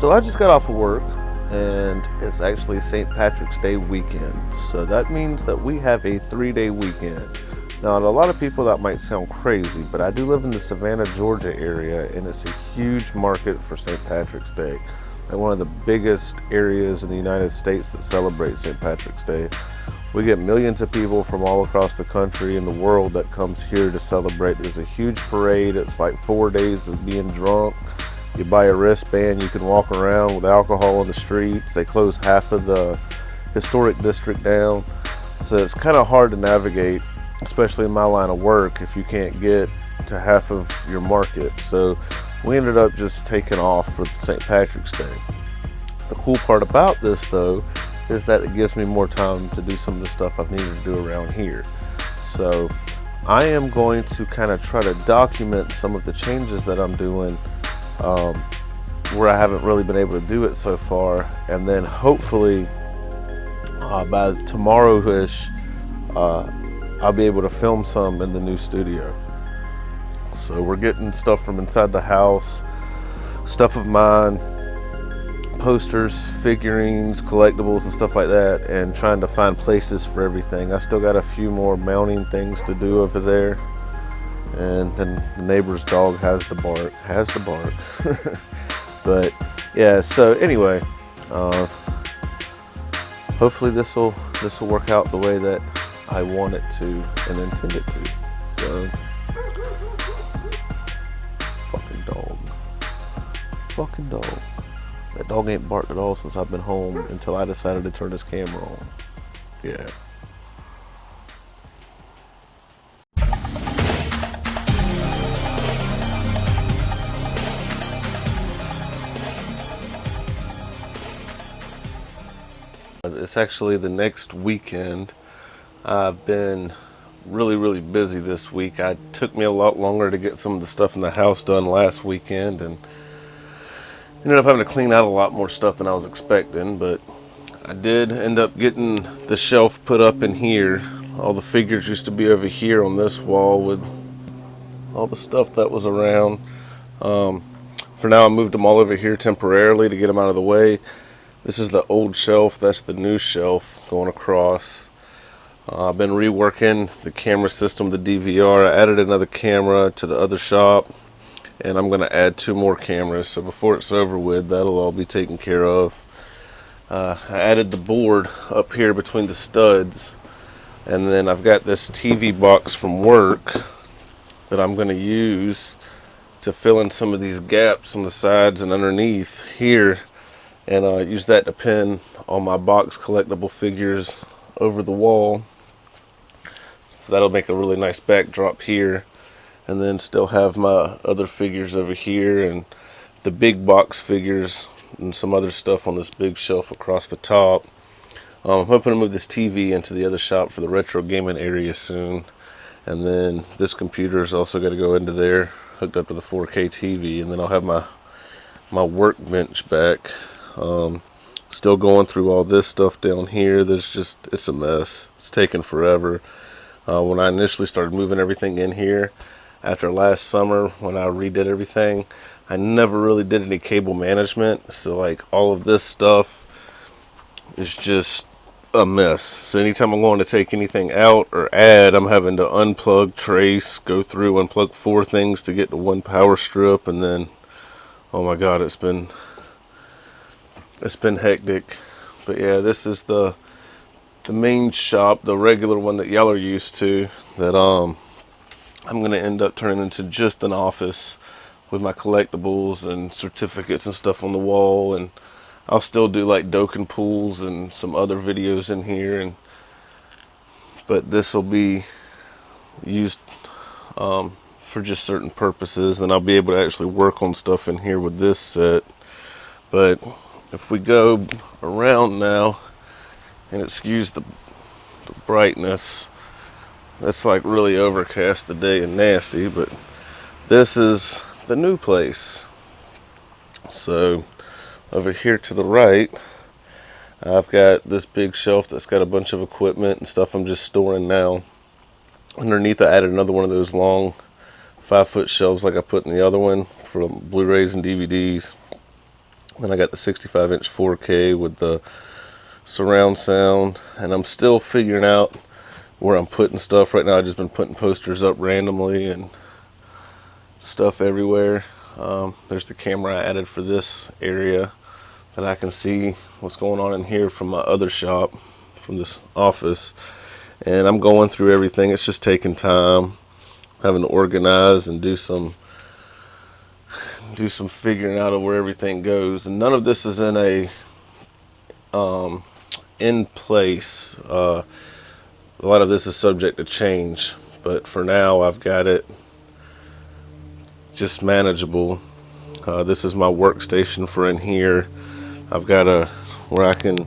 So I just got off of work, and it's actually St. Patrick's Day weekend. So that means that we have a 3-day weekend. Now, to a lot of people that might sound crazy, but I do live in the Savannah, Georgia area, and it's a huge market for St. Patrick's Day. And one of the biggest areas in the United States that celebrate St. Patrick's Day. We get millions of people from all across the country and the world that comes here to celebrate. There's a huge parade. It's like 4 days of being drunk. You buy a wristband, you can walk around with alcohol on the streets. They close half of the historic district down. So it's kind of hard to navigate, especially in my line of work, if you can't get to half of your market. So we ended up just taking off for St. Patrick's Day. The cool part about this though, is that it gives me more time to do some of the stuff I've needed to do around here. So I am going to kind of try to document some of the changes that I'm doing where I haven't really been able to do it so far, and then hopefully by tomorrow-ish I'll be able to film some in the new studio. So we're getting stuff from inside the house, stuff of mine, posters, figurines, collectibles and stuff like that, and trying to find places for everything. I still got a few more mounting things to do over there, and then the neighbor's dog has the bark. But yeah, so anyway, hopefully this will work out the way that I want it to and intend it to. So fucking dog. That dog ain't barked at all since I've been home until I decided to turn this camera on. Yeah. It's actually the next weekend. I've been really busy this week. It took me a lot longer to get some of the stuff in the house done last weekend, and ended up having to clean out a lot more stuff than I was expecting, but I did end up getting the shelf put up in here. All the figures used to be over here on this wall with all the stuff that was around. For now I moved them all over here temporarily to get them out of the way. This is the old shelf, that's the new shelf going across. I've been reworking the camera system, the DVR. I added another camera to the other shop, and I'm going to add 2 more cameras, so before it's over with, that'll all be taken care of. I added the board up here between the studs, and then I've got this TV box from work that I'm going to use to fill in some of these gaps on the sides and underneath here, and use that to pin all my box collectible figures over the wall. So that'll make a really nice backdrop here, and then still have my other figures over here and the big box figures and some other stuff on this big shelf across the top. I'm hoping to move this TV into the other shop for the retro gaming area soon, and then this computer's also got to go into there, hooked up to the 4K TV, and then I'll have my workbench back. Still going through all this stuff down here. It's a mess. It's taken forever. When I initially started moving everything in here after last summer, when I redid everything, I never really did any cable management, so like all of this stuff is just a mess. So anytime I'm going to take anything out or add, I'm having to unplug, trace, go through, unplug 4 things to get to one power strip, and then, oh my god, it's been hectic. But yeah, this is the main shop, the regular one that y'all are used to, that I'm gonna end up turning into just an office with my collectibles and certificates and stuff on the wall, and I'll still do like Dokkan pools and some other videos in here, but this will be used for just certain purposes, and I'll be able to actually work on stuff in here with this set. But if we go around now, and excuse the brightness, that's like really overcast today and nasty, but this is the new place. So over here to the right, I've got this big shelf that's got a bunch of equipment and stuff I'm just storing now. Underneath I added another one of those long 5-foot shelves like I put in the other one for Blu-rays and DVDs. Then I got the 65-inch 4K with the surround sound, and I'm still figuring out where I'm putting stuff. Right now I've just been putting posters up randomly and stuff everywhere. There's the camera I added for this area that I can see what's going on in here from my other shop, from this office. And I'm going through everything. It's just taking time, having to organize and do some figuring out of where everything goes. And none of this is in a in place. A lot of this is subject to change, but for now I've got it just manageable. This is my workstation for in here. I've got where I can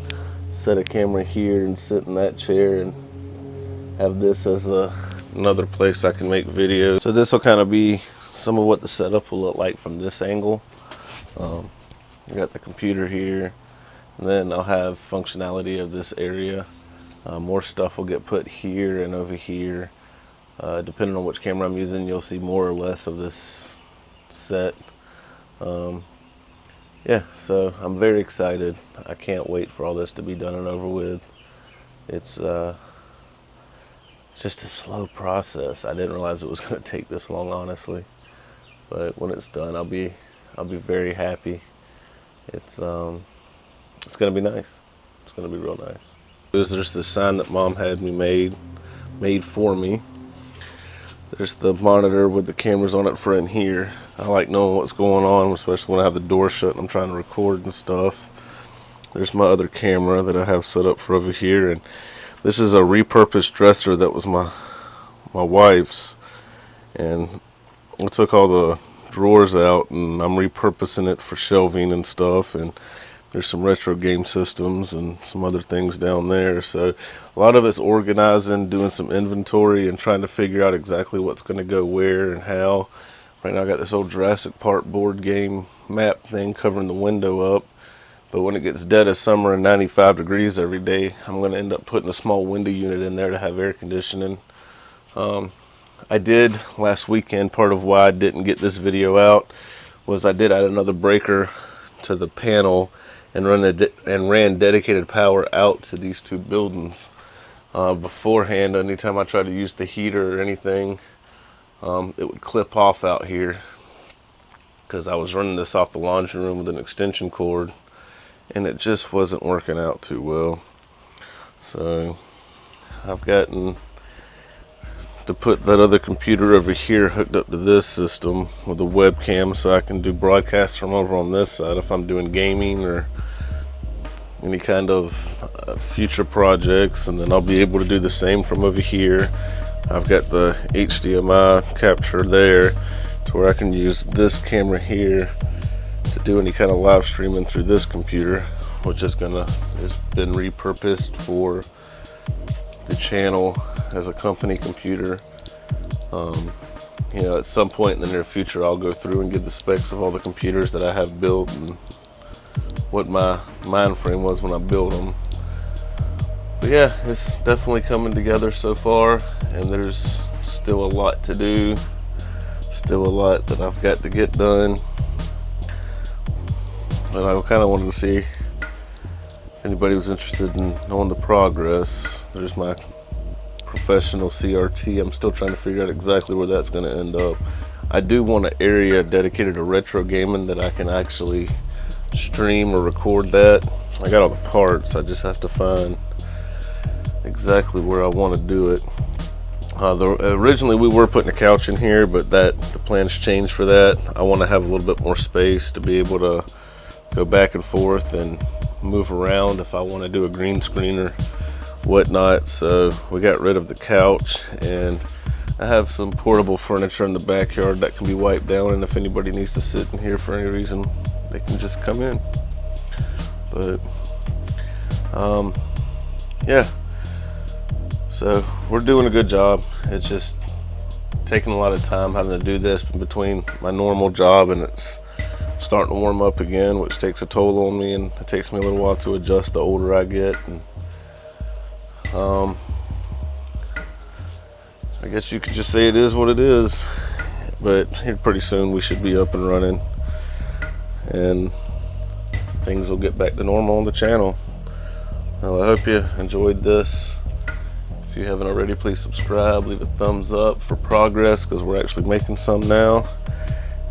set a camera here and sit in that chair and have this as another place I can make videos. So this will kind of be some of what the setup will look like from this angle. I got the computer here, and then I'll have functionality of this area. More stuff will get put here and over here. Depending on which camera I'm using, you'll see more or less of this set. Yeah, so I'm very excited. I can't wait for all this to be done and over with. It's just a slow process. I didn't realize it was going to take this long, honestly. But when it's done, I'll be very happy. It's going to be nice. It's going to be real nice. There's the sign that Mom had me made for me. There's the monitor with the cameras on it for in here. I like knowing what's going on, especially when I have the door shut and I'm trying to record and stuff. There's my other camera that I have set up for over here, and this is a repurposed dresser that was my wife's, and I took all the drawers out and I'm repurposing it for shelving and stuff. And there's some retro game systems and some other things down there. So a lot of it's organizing, doing some inventory, and trying to figure out exactly what's going to go where and how. Right now I got this old Jurassic Park board game map thing covering the window up. But when it gets dead of summer and 95 degrees every day, I'm going to end up putting a small window unit in there to have air conditioning. I did last weekend, part of why I didn't get this video out was I did add another breaker to the panel and ran dedicated power out to these two buildings. Beforehand, anytime I tried to use the heater or anything, it would clip off out here because I was running this off the laundry room with an extension cord, and it just wasn't working out too well. So I've gotten to put that other computer over here hooked up to this system with a webcam, so I can do broadcasts from over on this side if I'm doing gaming or any kind of future projects, and then I'll be able to do the same from over here. I've got the HDMI capture there to where I can use this camera here to do any kind of live streaming through this computer, which is been repurposed for the channel as a company computer. You know, at some point in the near future, I'll go through and get the specs of all the computers that I have built and what my mind frame was when I built them. But yeah, it's definitely coming together so far, and there's still a lot to do, still a lot that I've got to get done. And I kind of wanted to see if anybody was interested in knowing the progress. There's my professional CRT. I'm still trying to figure out exactly where that's going to end up. I do want an area dedicated to retro gaming that I can actually stream or record that. I got all the parts, I just have to find exactly where I want to do it. Originally we were putting a couch in here, but the plans changed for that. I want to have a little bit more space to be able to go back and forth and move around if I want to do a green screen or whatnot. So we got rid of the couch, and I have some portable furniture in the backyard that can be wiped down, and if anybody needs to sit in here for any reason, they can just come in. But yeah, so we're doing a good job. It's just taking a lot of time having to do this between my normal job, and it's starting to warm up again, which takes a toll on me, and it takes me a little while to adjust the older I get. And I guess you could just say it is what it is, but here pretty soon we should be up and running. And things will get back to normal on the channel. Well, I hope you enjoyed this. If you haven't already, please subscribe, leave a thumbs up for progress, because we're actually making some now.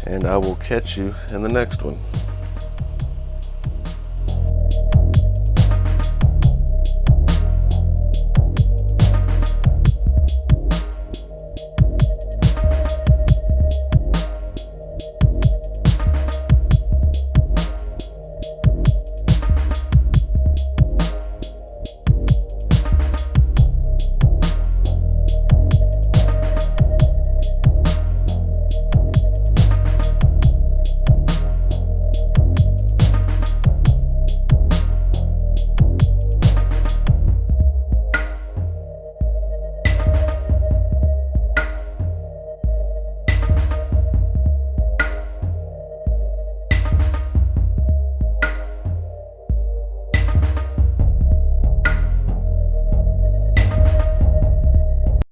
And I will catch you in the next one.